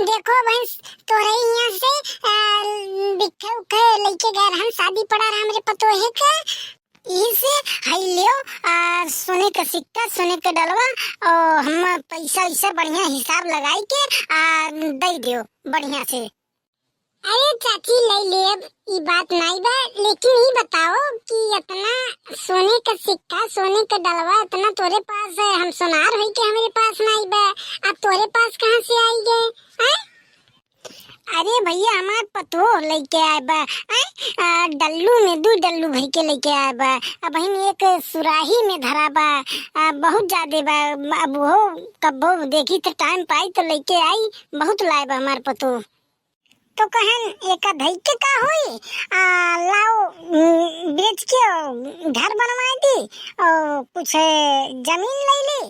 देखो भैंस तोरे यहाँ से बिखे उखे लेके गए हम शादी पड़ा रहा हमरे पतोहे के इसे हाई लियो सोने का सिक्का सोने का डलवा और हम पैसा इसे बढ़िया हिसाब लगाई के दे दियो बढ़िया से। अरे चाची ले ले ये बात नहीं बा, लेकिन ये बताओ कि इतना सोने का सिक्का सोने का डलवा इतना तोरे पास है, हम सोनार होई के हमारे पास नहीं बा, अब तोरे पास कहाँ से आई गए हैं? अरे भैया हमार पतो लेके आए बा, डल्लू में 2 डल्लू भर के लेके आए बा, अब हम एक सुराही में धरा बा, बहुत ज्यादा बा, अब वो कब्बो देखी तो टाइम पाई तो लेके आई, बहुत लाए बा हमार पतो। तो कहन एक धई के का होई लाओ बेच के घर बनवा दी और कुछ जमीन ले ली,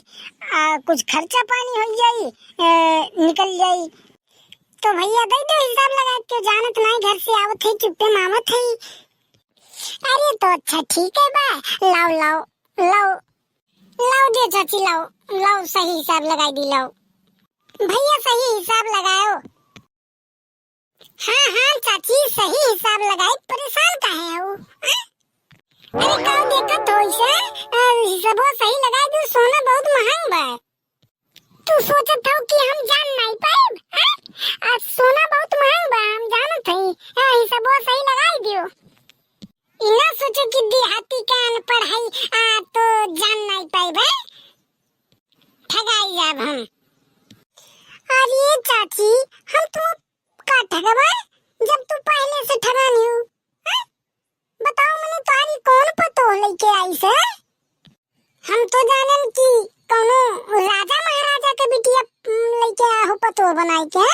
कुछ खर्चा पानी हो जाई निकल जाई। तो भैया दे दो हिसाब लगा के, जानत नहीं घर से आवत है चुप्पे मामत है। अरे तो अच्छा ठीक है बा, लाओ लाओ लाओ लाओ दे चाची लाओ लाओ, सही हिसाब लगाई दी, लाओ भैया सही हिसाब लगाओ। हाँ हाँ चाची सही हिसाब लगाई, परेशान काहे हो? अरे कल देखा तो इसे हिसाब सही लगाई दो, सोना बहुत महंग बा। तू सोचत हो कि हम जान नहीं पाए? आज सोना बहुत महंग बा, हम जानत हई, हिसाब सही लगाई दियो। इना सोचो कि देहाती का अनपढ़ है तो जान नहीं पाए बे, ठगाई जाब हम। अरे चाची हम तो का ठगबा जब तू पहले से ठगा नहीं हो? बताओ मैंने तुम्हारी कौन पतो लेके आई से? हम तो जानन कि कोनो राजा महाराजा के बिटिया लेके आहो पतो बनाई के,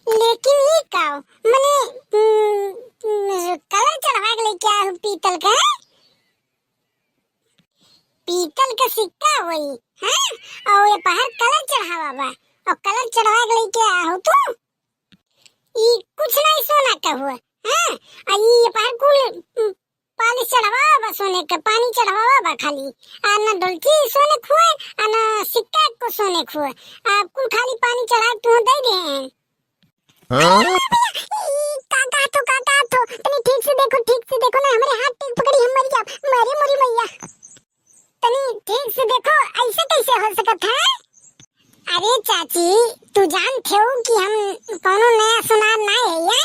लेकिन ये काओ मैंने कलर चढ़वा के लेके आहो पीतल का, पीतल का सिक्का वही है और ये बाहर कलर चढ़ावा बा, और कलर चढ़वा के लेके आहो तू ये कुछ नहीं सोना का हुआ है, ये पर कुल पालिश चढ़ावा बा, सोने का पानी चढ़ावा बा खाली, ना डोलची सोने खुए ना सिक्का को सोने खुए, आप कुल खाली पानी चढ़ा तू दे दे हैं। काका तो तनी ठीक से देखो ना, हमारे हाथ टेक पकड़ी हम मर जाओ, मरे मोरी मैया, तनी ठीक से देखो ऐसे कैसे हो सकत है? अरे चाची तू जानते हो कि हम कोनो नया सुनार ना है या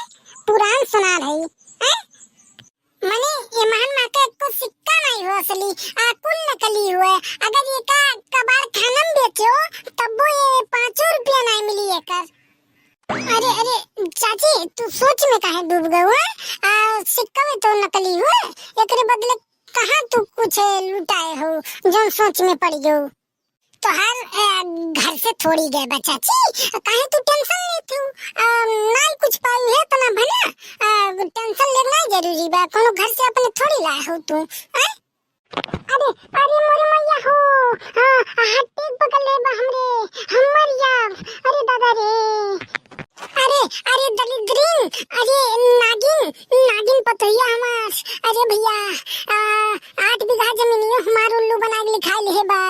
पुरान सुनार है, मने ये मान मा के को सिक्का नहीं हो असली, कुल नकली हुआ, अगर ये का कबाड़ खानम बेचो तब वो ये 5 रुपया नहीं मिली है कर। अरे चाची तू सोच में काहे डूब गए हो? सिक्का में तो नकली हुआ, एकरे बदले कहाँ तू कुछ लुटाए हो जो सोच में पड़ गयो? तो हर घर से थोड़ी गए बच्चा ची, काहे तू टेंशन लेती हूँ? नहीं कुछ पाई है तो ना बना, टेंशन लेना जरूरी बा, कोनो घर से अपने थोड़ी लाए हो तू। अरे मोरे मैया हो, हाथ टेक पकड़ ले बा हमरे, हम मर जाब, अरे दादा रे, अरे दलिद्रीन, अरे नागिन पतोहिया हमार, अरे भैया 8 बीघा जमीनियो हमार उल्लू बना के लिखा ले बा,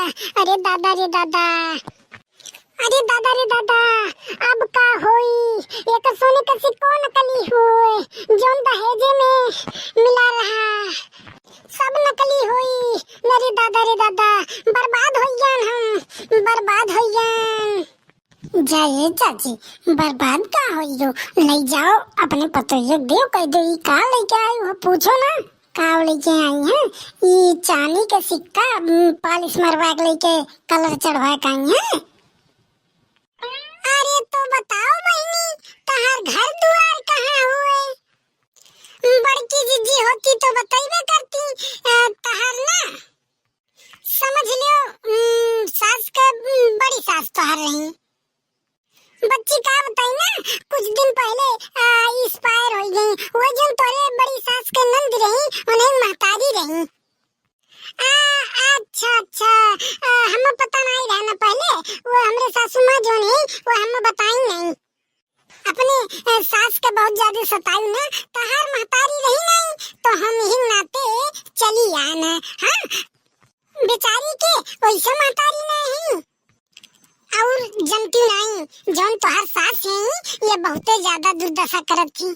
अरे दादा रे दादा, अब का होई? एक सोने का सिक्का नकली हुए, जोन दहेजे में मिला रहा सब नकली हुई, मेरे दादा रे दादा, बर्बाद हो जान हम, बर्बाद हो जान। जाइए चाची बर्बाद का होई जो, ले जाओ अपने पतोहिया देव कह दो, ये का लेके आई हो पूछो ना, का लेके आई है? ये चांदी का सिक्का पालिश मरवा के लेके कलर चढ़वा के आई है। अरे तो बताओ बहनी तहार घर द्वार कहाँ हुए? बड़की जीजी होती तो बताइबे करती, तहार ना समझ लियो सास का बड़ी सास तहार रही, बच्ची का बताई ना कुछ दिन पहले एक्सपायर हो गई, वो जो तोरे बड़ी सास के नंद रही उन्हें महतारी रही। अच्छा हमें पता नहीं रहना पहले, वो हमरे सासू माँ जो नहीं वो हमें बताई नहीं, अपने सास के बहुत ज्यादा सताई ना, तहार महतारी रही नहीं तो हम ही नाते चली आना, हाँ बेचारी के वैसे महतारी नहीं। और जनती नहीं जौन तोहार सास है ये बहुते ज्यादा दुर्दशा करत थी।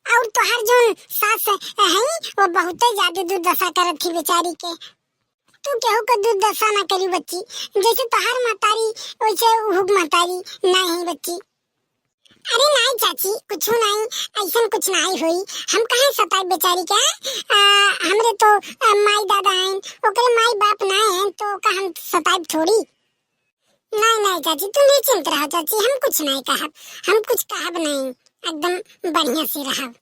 और तोहार जौन सास है वो बहुते ज्यादा दुर्दशा करत थी बेचारी के। तू केहू का दुर्दशा ना करी बच्ची, जैसे तोहार मातारी वैसे उहुक मातारी नहीं बच्ची। अरे नहीं चाची कुछ नहीं, ऐसा कुछ नहीं हुई। हम कहे सताई बेचारी के, हमरे तो माई दादा हैं, ओकरे माई बाप ना हैं तो का हम सताई थोड़ी। नहीं नहीं चाची तू निश्चिंत रहो चाची, हम कुछ नहीं कहब, हम कुछ कहब नहीं, एकदम बढ़िया से रहब।